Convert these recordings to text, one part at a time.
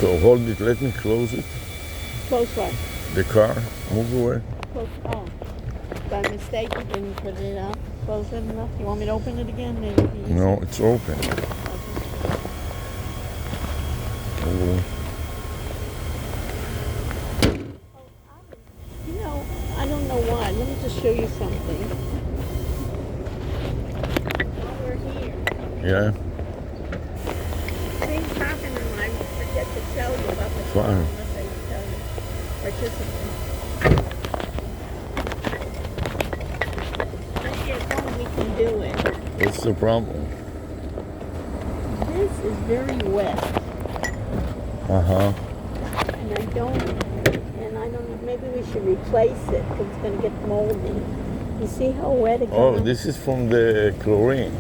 So hold it, let me close it. Close what? The car, move away. Close, oh. By mistake, you didn't put it up. Close it enough. You want me to open it again? Maybe it'd be easier. No, it's open. Oh. You know, I don't know why. Let me just show you something. While we're here, Yeah, things happen and I forget to tell you about the Fine. unless I tell you. Participants. Maybe at home we can do it. what's the problem? This is very wet. Uh-huh. And I don't know, maybe we should replace it because it's going to get moldy. You see how wet it Oh, got? this is from the chlorine.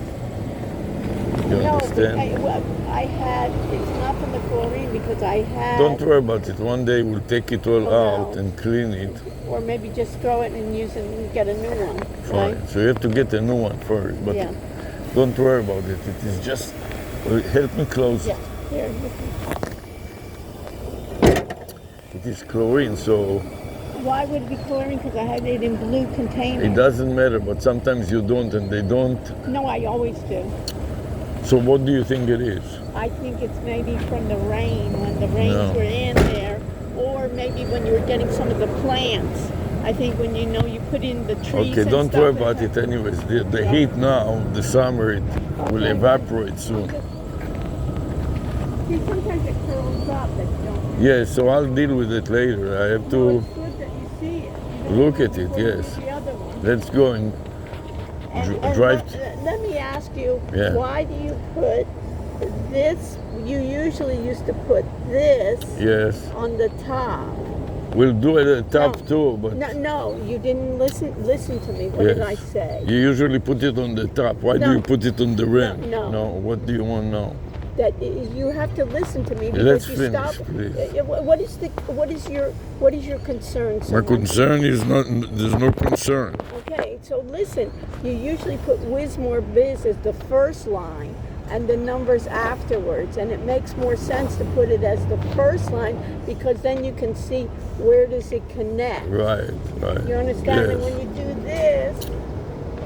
You No, understand? it's not from the chlorine because I had... Don't worry about it. One day we'll take it all Oh, out no. and clean it. Or maybe just throw it and use it and get a new one. Fine. Right? So you have to get a new one first. But Yeah. don't worry about it. It is just... help me close. Yeah. Here, you can... It is chlorine, so Why would it be chlorine? Because I had it in blue container. it doesn't matter. But sometimes you don't and they don't. No, I always do. So what do you think it is? I think it's maybe from the rain, when the rains No. were in there, or maybe when you were getting some of the plants. I think when you put in the trees Okay, and don't stuff worry and about that- it anyways. The Yeah. heat now, the summer, it will Okay. evaporate soon. See, sometimes it curls up that you don't. Yeah, so I'll deal with it later. I have No, to it's good that you see it. You don't look have at to it, go yes. to the other one. Let's go and And drive. let me ask you, Yeah. why do you put this? You usually used to put this Yes, on the top. we'll do it at the top No. too, but No, you didn't listen to me. What did I yes. say? You usually put it on the top. Why do No. you put it on the rim? No. What do you want now? That you have to listen to me because Let's you finish, stop. please. What is your concern? My Someone? concern is not. There's no concern. Okay, so listen. You usually put "whiz more biz" as the first line, and the numbers afterwards, and it makes more sense to put it as the first line because then you can see where does it connect. Right. You understand? And Yes. when you do this,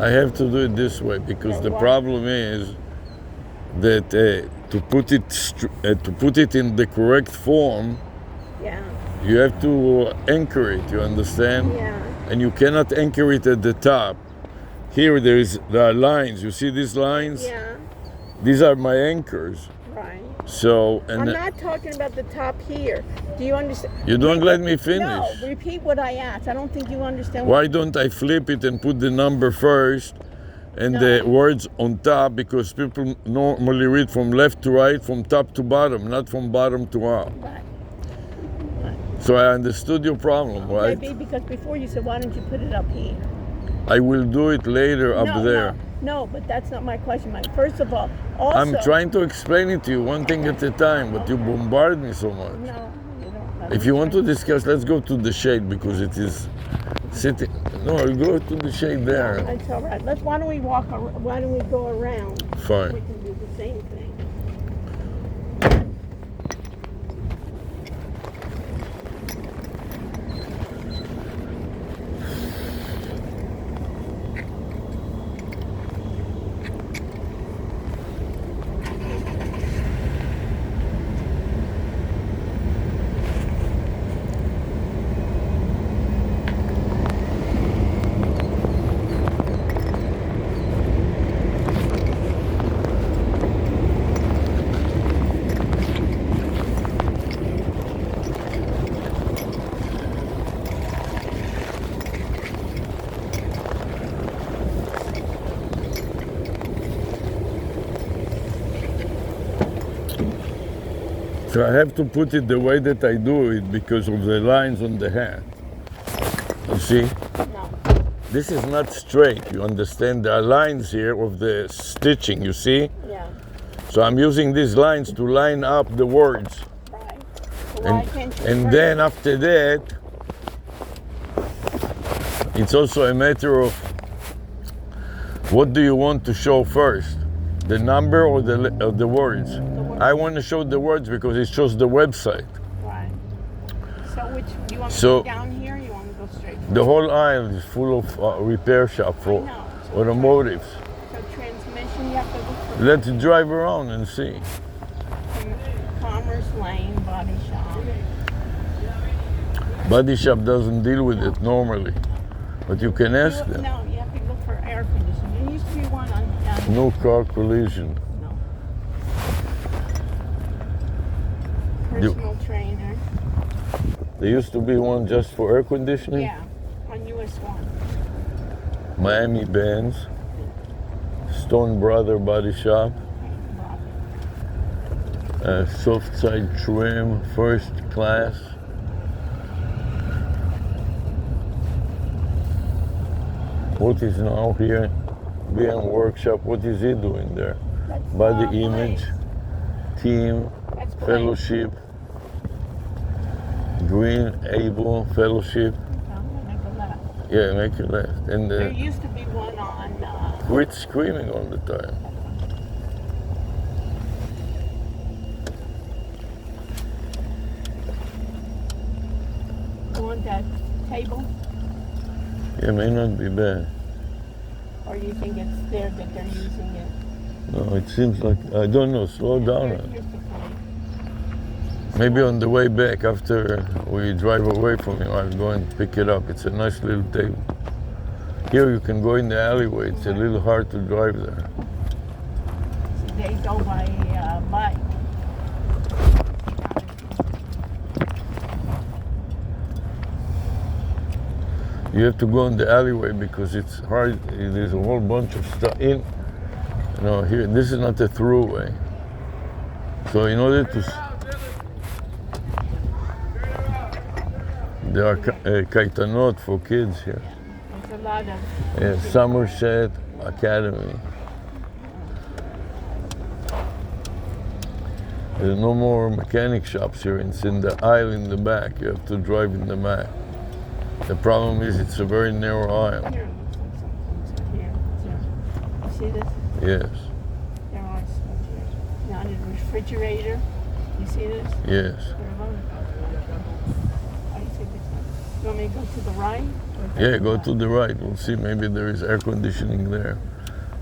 I have to do it this way because the Why? problem is that to put it in the correct form, yeah, you have to anchor it. You understand? yeah, And you cannot anchor it at the top. Here there are lines. You see these lines? yeah, These are my anchors. right. So I'm and not talking about the top here. Do you understand? you don't let me finish. No, repeat what I asked. I don't think you understand. Why don't I flip it and put the number first and the words on top, because people normally read from left to right, from top to bottom, not from bottom to up. Right. So I understood your problem, right? Maybe because before you said, why don't you put it up here? I will do it later up there. No, but that's not my question. First of all, also. I'm trying to explain it to you one thing at a time, but you bombard me so much. No, you don't. If you want to discuss, let's go to the shade because it is sitting. No, I'll go to the shade there. That's all right. Why don't we why don't we go around? Fine. We can do the same thing. So I have to put it the way that I do it because of the lines on the hat. You see? No. This is not straight, you understand? There are lines here of the stitching, you see? Yeah. So I'm using these lines to line up the words. Right. So why can't you And turn then it? after that, it's also a matter of what do you want to show first? The number or the words? The I want to show the words because it shows the website. Right. So which, do you want me So- to go down here or you want me to go straight? The whole aisle is full of repair shop for I know. automotives. So transmission, you have to look for Let's drive around and see. Commerce Lane Body Shop. Body shop doesn't deal with it normally, but you can ask them. No, you have to look for air conditioning. There used to be one on No car collision. no. Personal trainer. There used to be one just for air conditioning. Yeah, on US 1. Miami Benz, Stone Brother Body Shop, soft side trim, first class. What is now here? BM Workshop, what is he doing there? That's Body image, team, That's Blaine. fellowship, green, able, fellowship. Make a left. Yeah, make it left. And There used to be one on quit screaming all the time. that table, It may not be bad. or you think it's there that they're using it? No, it seems like, I don't know, slow down. Here's the plate. Maybe on the way back after we drive away from you, I'll go and pick it up. It's a nice little table. Here you can go in the alleyway. It's a little hard to drive there. So they go by bike. You have to go in the alleyway because it's hard. There's a whole bunch of stuff in. You know, here, this is not a throughway. So in order to, there are kaitanot for kids here. There's a lot of. Somerset Academy. There's no more mechanic shops here. It's in the aisle in the back. You have to drive in the back. The problem is it's a very narrow aisle. Here, it looks like something's here. You see this? Yes, There are stuff here. Now the refrigerator. You see this? yes. I see this one. You want me to go to the right? Yeah, go to the right. We'll see. Maybe there is air conditioning there.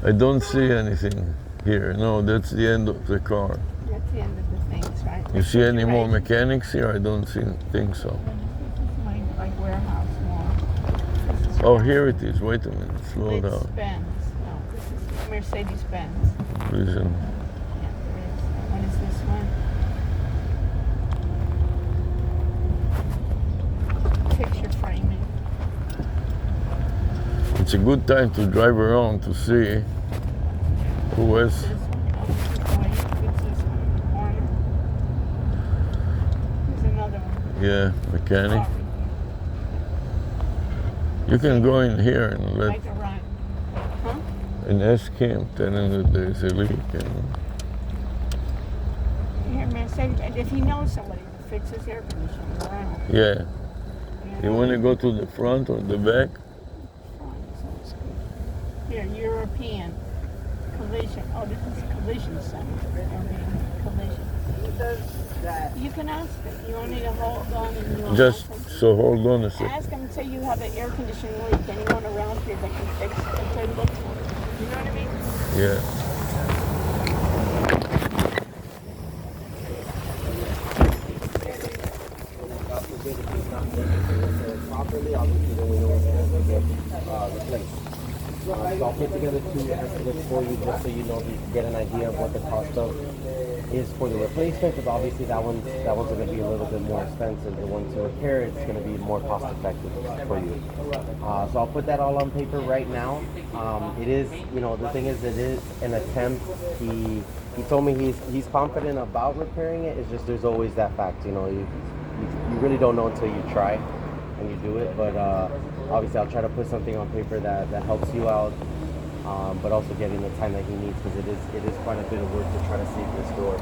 I don't see anything here. No, that's the end of the car. That's the end of the things, right? You see any more Refrigeration. mechanics here? I don't think so. This is my like warehouse mall. This is Oh, here it is. Wait a minute. Slow It's down. Benz. No, this is Mercedes-Benz. Listen. Yeah, there is. What is this one? Picture framing. It's a good time to drive around to see who has. This one. Oh, wait, what's this one in the corner? There's another one. Yeah, mechanic. Sorry. You can go in here and let Like a run. Huh? and ask him. Tell him that there's a leak. Here, Mercedes, if he knows somebody that fixes air conditioning around. Yeah. You want to go to the front or the back? Here, European collision. Oh, this is collision center. Collision. You can ask them. You want me to hold on and you want Just to ask them? so hold on a second. Ask them, say you have an air conditioning leak. Anyone around here that can fix it? If they look for it. You know what I mean? Yeah. Properly, obviously, then we know it's going to get replaced. So I'll put together two estimates for you just so you know, you can get an idea of what the cost of is for the replacement, because obviously that one's going to be a little bit more expensive. The one to repair, it's going to be more cost effective for you. So I'll put that all on paper right now. It is, you know, the thing is, it is an attempt. He told me he's confident about repairing it. It's just there's always that fact, you know, you really don't know until you try and you do it. But obviously I'll try to put something on paper that helps you out, but also getting the time that he needs, because it is quite a bit of work to try to save this door.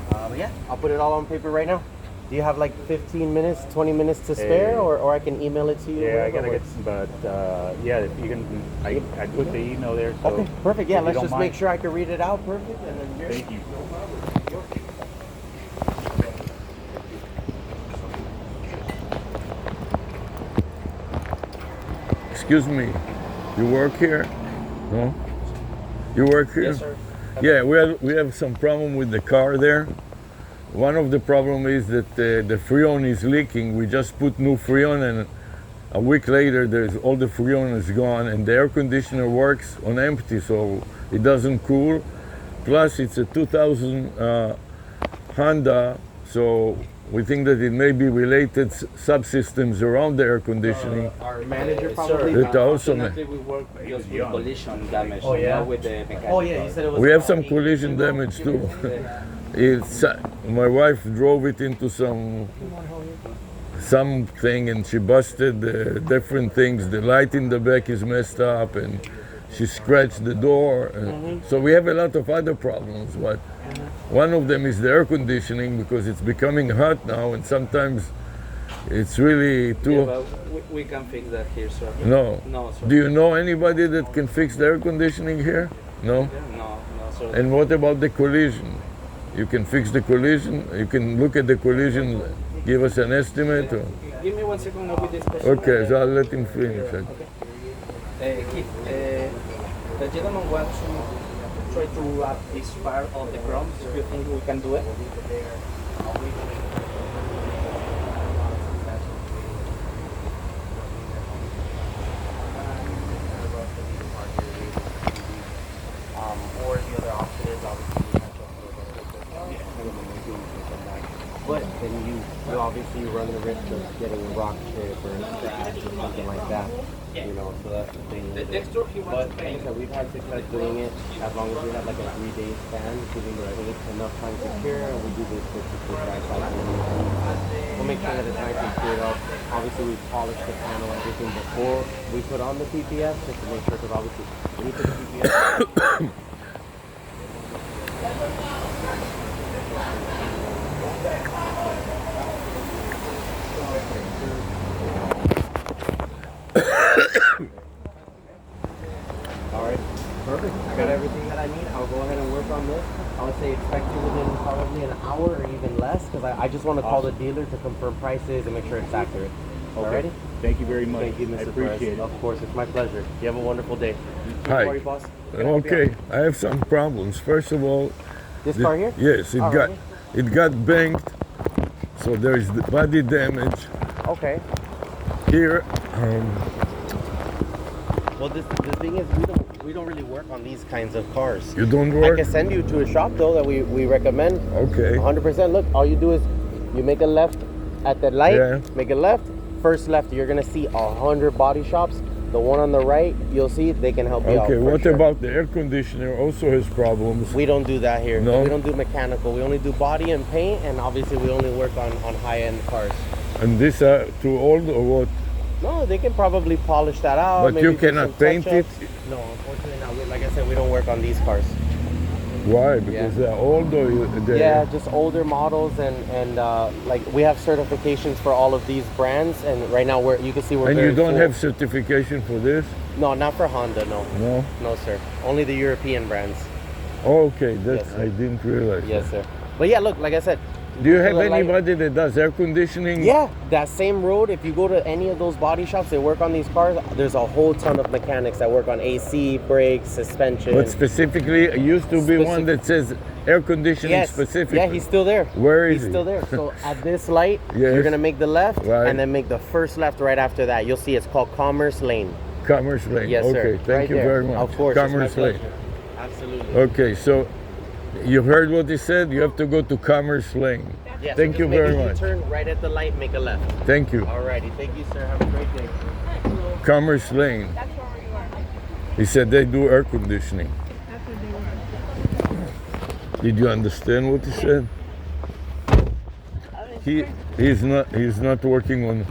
But yeah, I'll put it all on paper right now. Do you have like 15 minutes, 20 minutes to spare, or I can email it to you? Yeah, I whatever gotta get works. some, but yeah, if you can, I put the email there. So Okay, perfect. Yeah, if you let's don't just mind. make sure I can read it out perfect, and then you're... Thank you. Excuse me, you work here? No? You work here? Yes, sir. Yeah, we have some problem with the car there. One of the problem is that the Freon is leaking. We just put new Freon, and a week later, there's all the Freon is gone, and the air conditioner works on empty, so it doesn't cool. Plus, it's a 2000 Honda, so we think that it may be related subsystems around the air conditioning. Our manager probably... It also Unfortunately, we work just with collision damage, Oh, yeah? not with the mechanical. Oh, yeah, he said it was... We have some collision damage too. It's my wife drove it into something, and she busted different things. The light in the back is messed up, and she scratched the door. So we have a lot of other problems, but one of them is the air conditioning, because it's becoming hot now, and sometimes it's really Yeah, too. but we can fix that here, sir. No. No, sir. Do you know anybody that can fix the air conditioning here? No. No, sir. And what about the collision? You can fix the collision? You can look at the collision, give us an estimate? Or? Give me 1 second, I'll be this person. Okay, so I'll let him finish. Keith, the gentleman wants to try to wrap this part of the crumbs. Do you think we can do it? Or the other option is obviously we catch up but then you obviously run the risk of getting a rock chip or a scratch or something like that. You know, so that's the thing. The texture he wants But to like I paint. said, we've had success doing it as long as we have like a 3-day span, giving the paint enough time to cure, and we do this with the dry cycle. We'll make sure that it's nice and cured up. Obviously, we polish the panel, everything before we put on the PPF, just to make sure, because obviously when you put the PPF, Alright, perfect. I got everything that I need. I'll go ahead and work on this. I would say expect you within probably an hour or even less, because I just want to call the dealer to confirm prices and make sure it's accurate. Alrighty? Thank you very much. Thank you, Mr. I appreciate Perez. it. Of course, it's my pleasure. You have a wonderful day. Hi. How are you, boss? Okay, I have some problems. First of all, This car here? yes, Alrighty. it got banged, so there is the body damage Okay. here. Well, the thing is, we don't really work on these kinds of cars. You don't I work? can send you to a shop though that we recommend. Okay. 100%. Look, all you do is you make a left at the light. Yeah. Make a left. First left, you're gonna see 100 body shops. The one on the right, you'll see they can help you out. Okay, for what sure. about the air conditioner? Also has problems. We don't do that here. No? We don't do mechanical. We only do body and paint, and obviously we only work on high-end cars. And these are too old or what? No, they can probably polish that out. But maybe you do cannot some paint touch-ups. it? No, unfortunately not. Like I said, we don't work on these cars. Why? Because they're old or they're... Yeah, just older models, and like we have certifications for all of these brands, and right now you can see we're And very you don't full. have certification for this? No, not for Honda. No? No, sir. Only the European brands. Okay, that's, Yes, sir. I didn't realize. Yes, sir. But yeah, look, like I said. Do you to have the light- anybody that does air conditioning? Yeah, that same road, if you go to any of those body shops, they work on these cars, there's a whole ton of mechanics that work on AC, brakes, suspension. But specifically, it used to be one that says air conditioning Yes. specifically. Yeah, he's still there. Where is He's he? still there. So at this light, Yes. you're gonna make the left, Right. and then make the first left right after that. You'll see it's called Commerce Lane. Commerce Lane. Yes, sir. Okay, thank Right you there. very much. Of course, it's my Commerce Lane. pleasure. Absolutely. Okay, so you heard what he said? You have to go to Commerce Lane. Yeah, so Thank just you make very a much. Turn right at the light, make a left. Thank you. Alrighty, thank you, sir. Have a great day. Commerce Lane. He said they do air conditioning. Did you understand what he said? He's not working on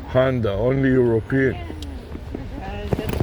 Honda, only European.